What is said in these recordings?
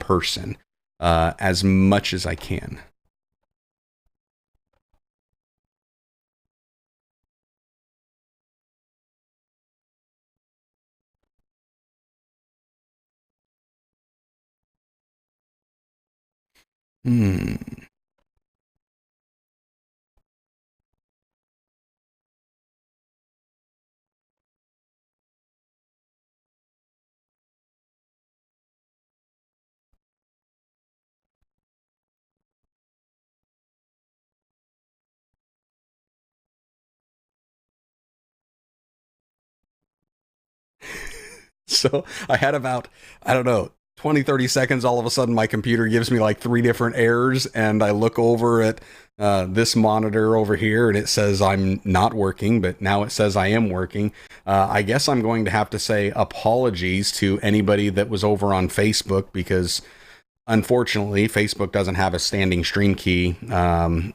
person as much as I can. Hmm. So I had about, I don't know, 20, 30 seconds. All of a sudden, my computer gives me like three different errors. And I look over at this monitor over here and it says I'm not working, but now it says I am working. I guess I'm going to have to say apologies to anybody that was over on Facebook because unfortunately, Facebook doesn't have a standing stream key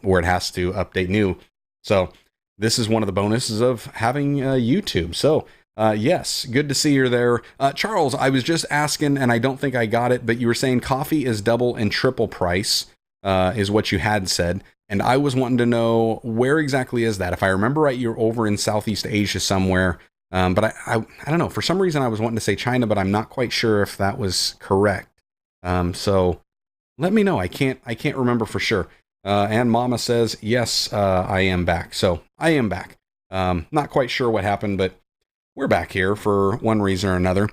where it has to update new. So this is one of the bonuses of having YouTube. So yes, good to see you there. Charles, I was just asking, and I don't think I got it, but you were saying coffee is double and triple price, is what you had said. And I was wanting to know where exactly is that? If I remember right, you're over in Southeast Asia somewhere. But I don't know. For some reason, I was wanting to say China, but I'm not quite sure if that was correct. So let me know. I can't remember for sure. And Mama says, yes, I am back. So I am back. Not quite sure what happened, but we're back here for one reason or another.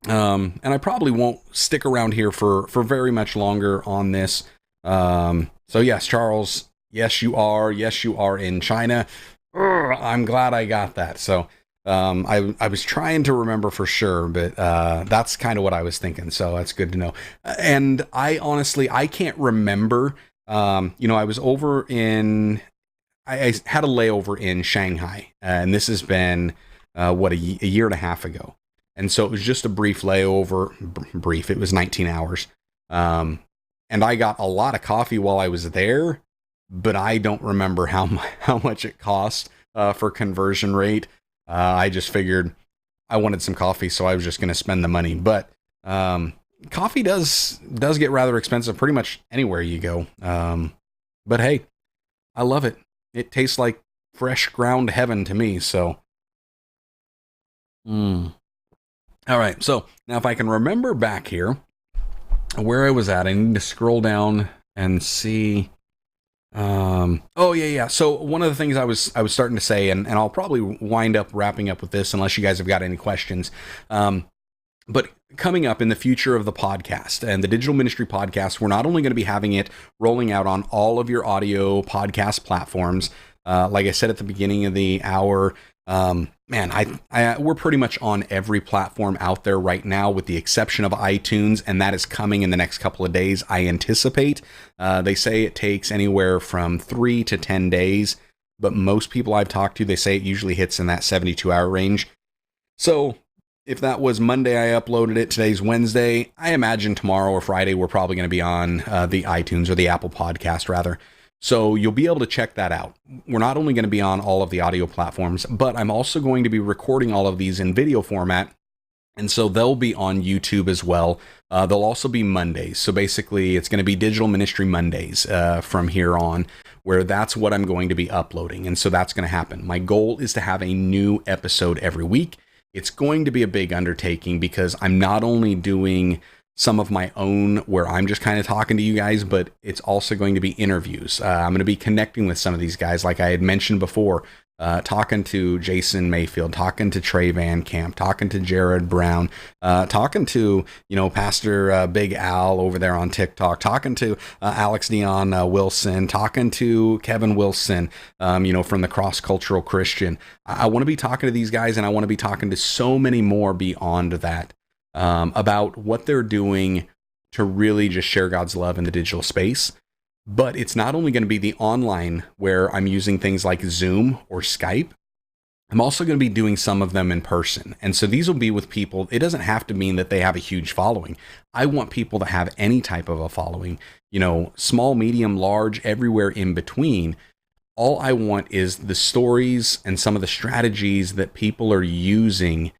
And I probably won't stick around here for very much longer on this. So yes, Charles, yes, you are. Yes, you are in China. I'm glad I got that. So, I was trying to remember for sure, but, that's kind of what I was thinking. So that's good to know. And I honestly, I can't remember. I was over in, I had a layover in Shanghai, and this has been, a year and a half ago. And so it was just a brief layover, brief. It was 19 hours. And I got a lot of coffee while I was there, but I don't remember how much it cost, for conversion rate. I just figured I wanted some coffee, so I was just going to spend the money. But, coffee does get rather expensive pretty much anywhere you go. But hey, I love it. It tastes like fresh ground heaven to me. So, all right. So now if I can remember back here where I was at, I need to scroll down and see. Oh yeah. So one of the things I was starting to say, and I'll probably wind up wrapping up with this unless you guys have got any questions. But coming up in the future of the podcast and the digital ministry podcast, we're not only going to be having it rolling out on all of your audio podcast platforms. Like I said at the beginning of the hour, we're pretty much on every platform out there right now, with the exception of iTunes, and that is coming in the next couple of days, I anticipate. They say it takes anywhere from 3 to 10 days, but most people I've talked to, they say it usually hits in that 72-hour range. So if that was Monday I uploaded it, today's Wednesday, I imagine tomorrow or Friday we're probably going to be on the iTunes or the Apple podcast rather. So you'll be able to check that out. We're not only going to be on all of the audio platforms, but I'm also going to be recording all of these in video format. And so they'll be on YouTube as well. They'll also be Mondays. So basically it's going to be Digital Ministry Mondays from here on, where that's what I'm going to be uploading. And so that's going to happen. My goal is to have a new episode every week. It's going to be a big undertaking because I'm not only doing some of my own where I'm just kind of talking to you guys, but it's also going to be interviews. I'm going to be connecting with some of these guys, like I had mentioned before, talking to Jason Mayfield, talking to Trey Van Camp, talking to Jared Brown, talking to, Pastor Big Al over there on TikTok, talking to Alex Dion Wilson, talking to Kevin Wilson, from the Cross Cultural Christian. I want to be talking to these guys, and I want to be talking to so many more beyond that. About what they're doing to really just share God's love in the digital space. But it's not only going to be the online where I'm using things like Zoom or Skype. I'm also going to be doing some of them in person. And so these will be with people. It doesn't have to mean that they have a huge following. I want people to have any type of a following, small, medium, large, everywhere in between. All I want is the stories and some of the strategies that people are using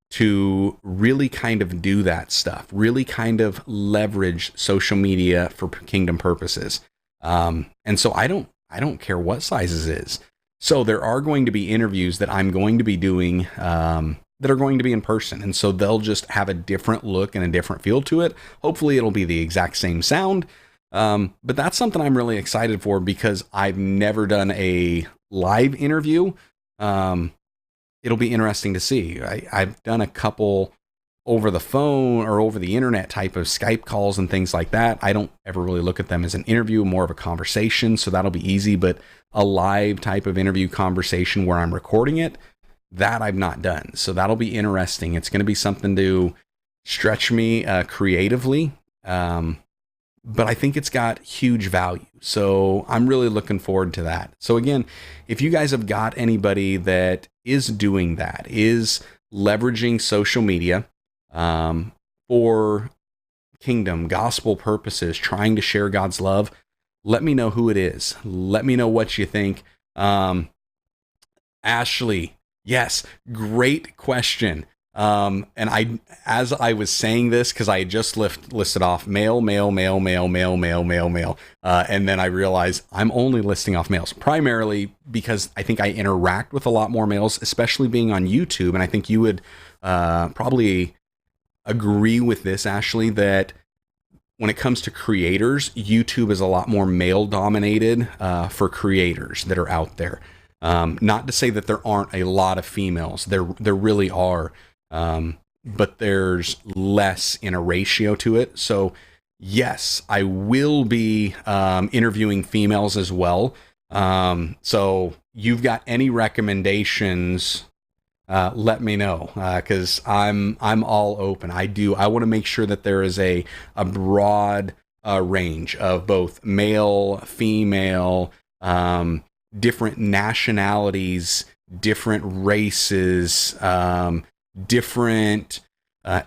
to really kind of do that stuff, really kind of leverage social media for kingdom purposes. And so I don't care what sizes it is. So there are going to be interviews that I'm going to be doing that are going to be in person. And so they'll just have a different look and a different feel to it. Hopefully it'll be the exact same sound. But that's something I'm really excited for because I've never done a live interview. It'll be interesting to see. I've done a couple over the phone or over the internet type of Skype calls and things like that. I don't ever really look at them as an interview, more of a conversation. So that'll be easy, but a live type of interview conversation where I'm recording it, that I've not done. So that'll be interesting. It's going to be something to stretch me creatively. But I think it's got huge value. So I'm really looking forward to that. So again, if you guys have got anybody that is doing that, is leveraging social media for kingdom, gospel purposes, trying to share God's love, let me know who it is. Let me know what you think. Ashley, yes, great question. And as I was saying this, because I had just listed off male, and then I realized I'm only listing off males, primarily because I think I interact with a lot more males, especially being on YouTube. And I think you would probably agree with this, Ashley, that when it comes to creators, YouTube is a lot more male dominated for creators that are out there. Not to say that there aren't a lot of females. There really are. But there's less in a ratio to it. So yes, I will be interviewing females as well. So you've got any recommendations, let me know, because I'm all open. I want to make sure that there is a broad range of both male, female, different nationalities, different races, different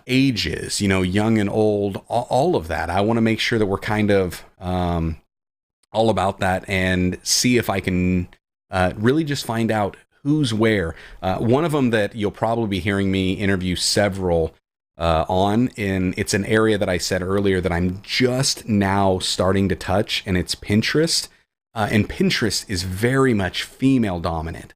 ages, young and old, all of that. I want to make sure that we're kind of all about that and see if I can really just find out who's where. One of them that you'll probably be hearing me interview several it's an area that I said earlier that I'm just now starting to touch, and it's Pinterest. And Pinterest is very much female dominant.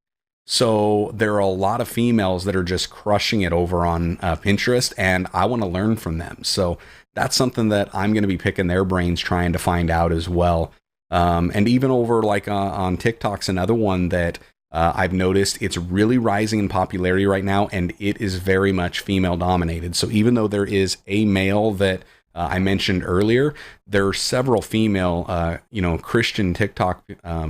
So there are a lot of females that are just crushing it over on Pinterest, and I want to learn from them. So that's something that I'm going to be picking their brains, trying to find out as well. And even over like on TikTok's another one that I've noticed it's really rising in popularity right now, and it is very much female dominated. So even though there is a male that I mentioned earlier, there are several female, Christian TikTok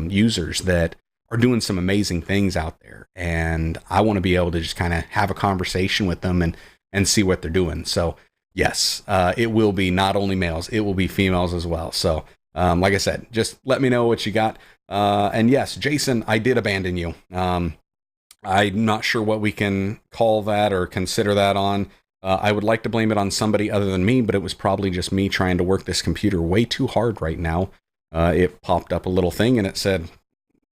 users that are doing some amazing things out there. And I want to be able to just kind of have a conversation with them and see what they're doing. So yes, it will be not only males, it will be females as well. So like I said, just let me know what you got. And yes, Jason, I did abandon you. I'm not sure what we can call that or consider that on. I would like to blame it on somebody other than me, but it was probably just me trying to work this computer way too hard right now. It popped up a little thing and it said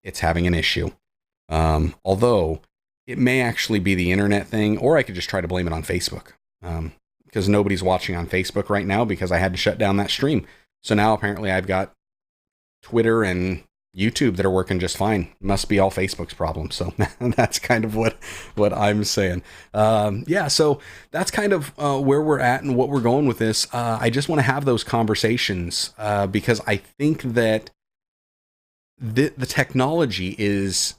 it's having an issue. Although it may actually be the internet thing, or I could just try to blame it on Facebook. Because nobody's watching on Facebook right now because I had to shut down that stream. So now apparently I've got Twitter and YouTube that are working just fine. Must be all Facebook's problem. So that's kind of what I'm saying. So that's kind of where we're at and what we're going with this. I just want to have those conversations because I think that the technology is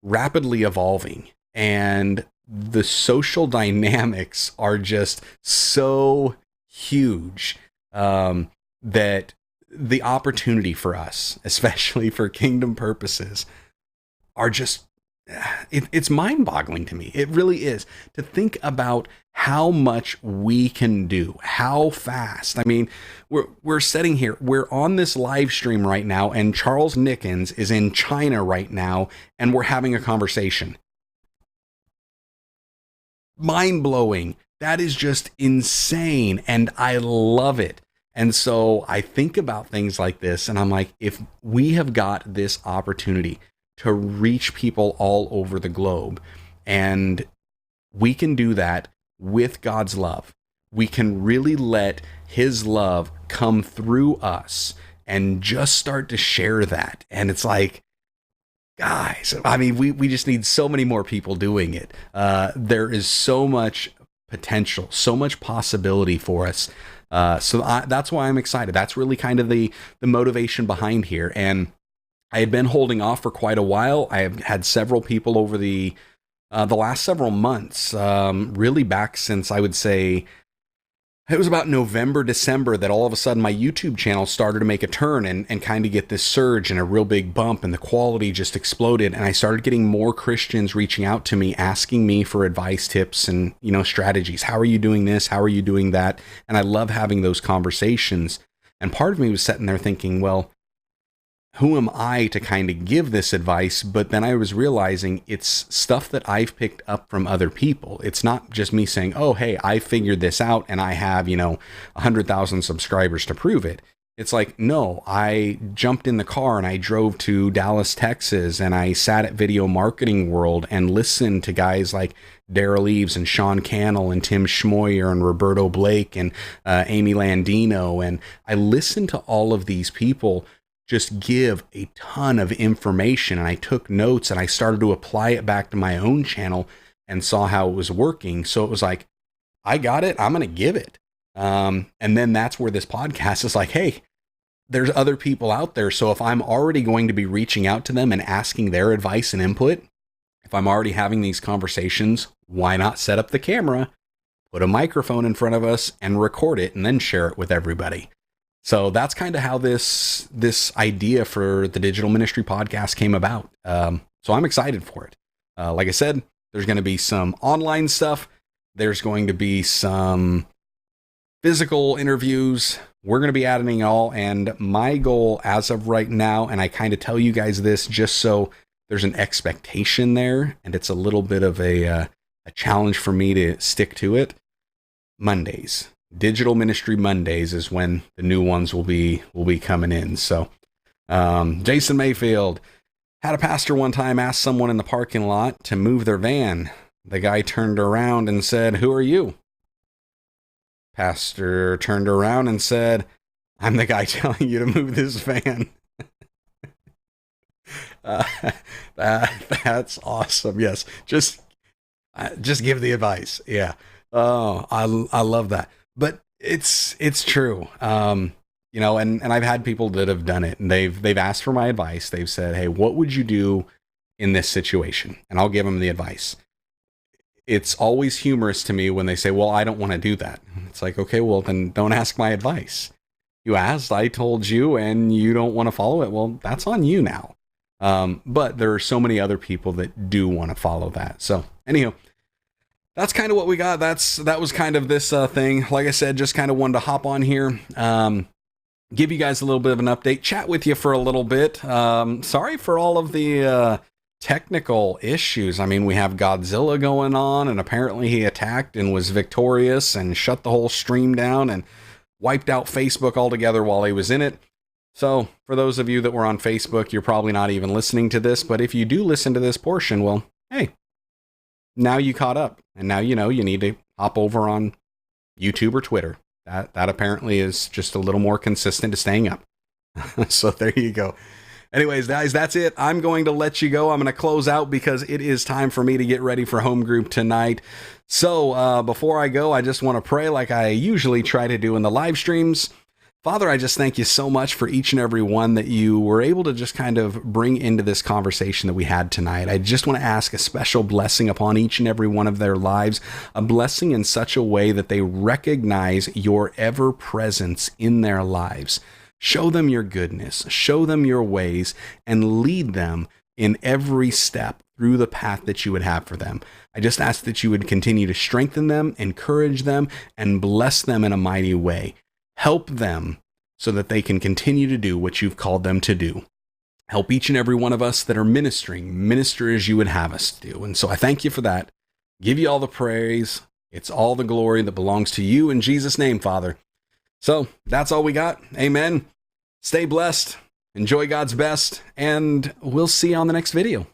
rapidly evolving and the social dynamics are just so huge that the opportunity for us, especially for kingdom purposes, are just, it's mind-boggling to me. It really is, to think about how much we can do, how fast. I mean, we're sitting here, we're on this live stream right now, and Charles Nickens is in China right now, and we're having a conversation. Mind-blowing. That is just insane, and I love it. And so I think about things like this, and I'm like, if we have got this opportunity to reach people all over the globe, and we can do that with God's love. We can really let his love come through us and just start to share that. And it's like, guys, I mean, we just need so many more people doing it. There is so much potential, so much possibility for us. That's why I'm excited. That's really kind of the motivation behind here. And I had been holding off for quite a while. I have had several people over the last several months, really back since I would say it was about November, December, that all of a sudden my YouTube channel started to make a turn and kind of get this surge and a real big bump, and the quality just exploded. And I started getting more Christians reaching out to me, asking me for advice, tips, and, strategies. How are you doing this? How are you doing that? And I love having those conversations. And part of me was sitting there thinking, well, who am I to kind of give this advice? But then I was realizing it's stuff that I've picked up from other people. It's not just me saying, oh, hey, I figured this out and I have, 100,000 subscribers to prove it. It's like, no, I jumped in the car and I drove to Dallas, Texas, and I sat at Video Marketing World and listened to guys like Daryl Eves and Sean Cannell and Tim Schmoyer and Roberto Blake and Amy Landino. And I listened to all of these people just give a ton of information, and I took notes and I started to apply it back to my own channel and saw how it was working. So it was like, I got it, I'm going to give it. And then that's where this podcast is like, hey, there's other people out there. So if I'm already going to be reaching out to them and asking their advice and input, if I'm already having these conversations, why not set up the camera, put a microphone in front of us and record it and then share it with everybody? So that's kind of how this idea for the Digital Ministry Podcast came about. So I'm excited for it. Like I said, there's going to be some online stuff. There's going to be some physical interviews. We're going to be adding it all. And my goal as of right now, and I kind of tell you guys this just so there's an expectation there, and it's a little bit of a challenge for me to stick to it. Mondays. Digital Ministry Mondays is when the new ones will be coming in. So, Jason Mayfield had a pastor one time ask someone in the parking lot to move their van. The guy turned around and said, "Who are you?" Pastor turned around and said, "I'm the guy telling you to move this van." That's awesome. Yes. Just give the advice. Yeah. Oh, I love that. But it's true. And I've had people that have done it, and they've asked for my advice. They've said, "Hey, what would you do in this situation?" And I'll give them the advice. It's always humorous to me when they say, "Well, I don't want to do that." It's like, okay, well, then don't ask my advice. You asked, I told you, and you don't want to follow it. Well, that's on you now. But there are so many other people that do want to follow that. So anyhow, that's kind of what we got. That was kind of this thing. Like I said, just kind of wanted to hop on here, give you guys a little bit of an update, chat with you for a little bit. Sorry for all of the technical issues. I mean, we have Godzilla going on, and apparently he attacked and was victorious and shut the whole stream down and wiped out Facebook altogether while he was in it. So for those of you that were on Facebook, you're probably not even listening to this. But if you do listen to this portion, well, hey, now you caught up, and now you know you need to hop over on YouTube or Twitter. That apparently is just a little more consistent to staying up. So there you go. Anyways, guys, that's it. I'm going to let you go. I'm going to close out because it is time for me to get ready for home group tonight. So before I go, I just want to pray like I usually try to do in the live streams. Father, I just thank you so much for each and every one that you were able to just kind of bring into this conversation that we had tonight. I just want to ask a special blessing upon each and every one of their lives, a blessing in such a way that they recognize your ever presence in their lives. Show them your goodness, show them your ways, and lead them in every step through the path that you would have for them. I just ask that you would continue to strengthen them, encourage them, and bless them in a mighty way. Help them so that they can continue to do what you've called them to do. Help each and every one of us that are minister as you would have us do. And so I thank you for that. Give you all the praise. It's all the glory that belongs to you in Jesus' name, Father. So that's all we got. Amen. Stay blessed. Enjoy God's best. And we'll see you on the next video.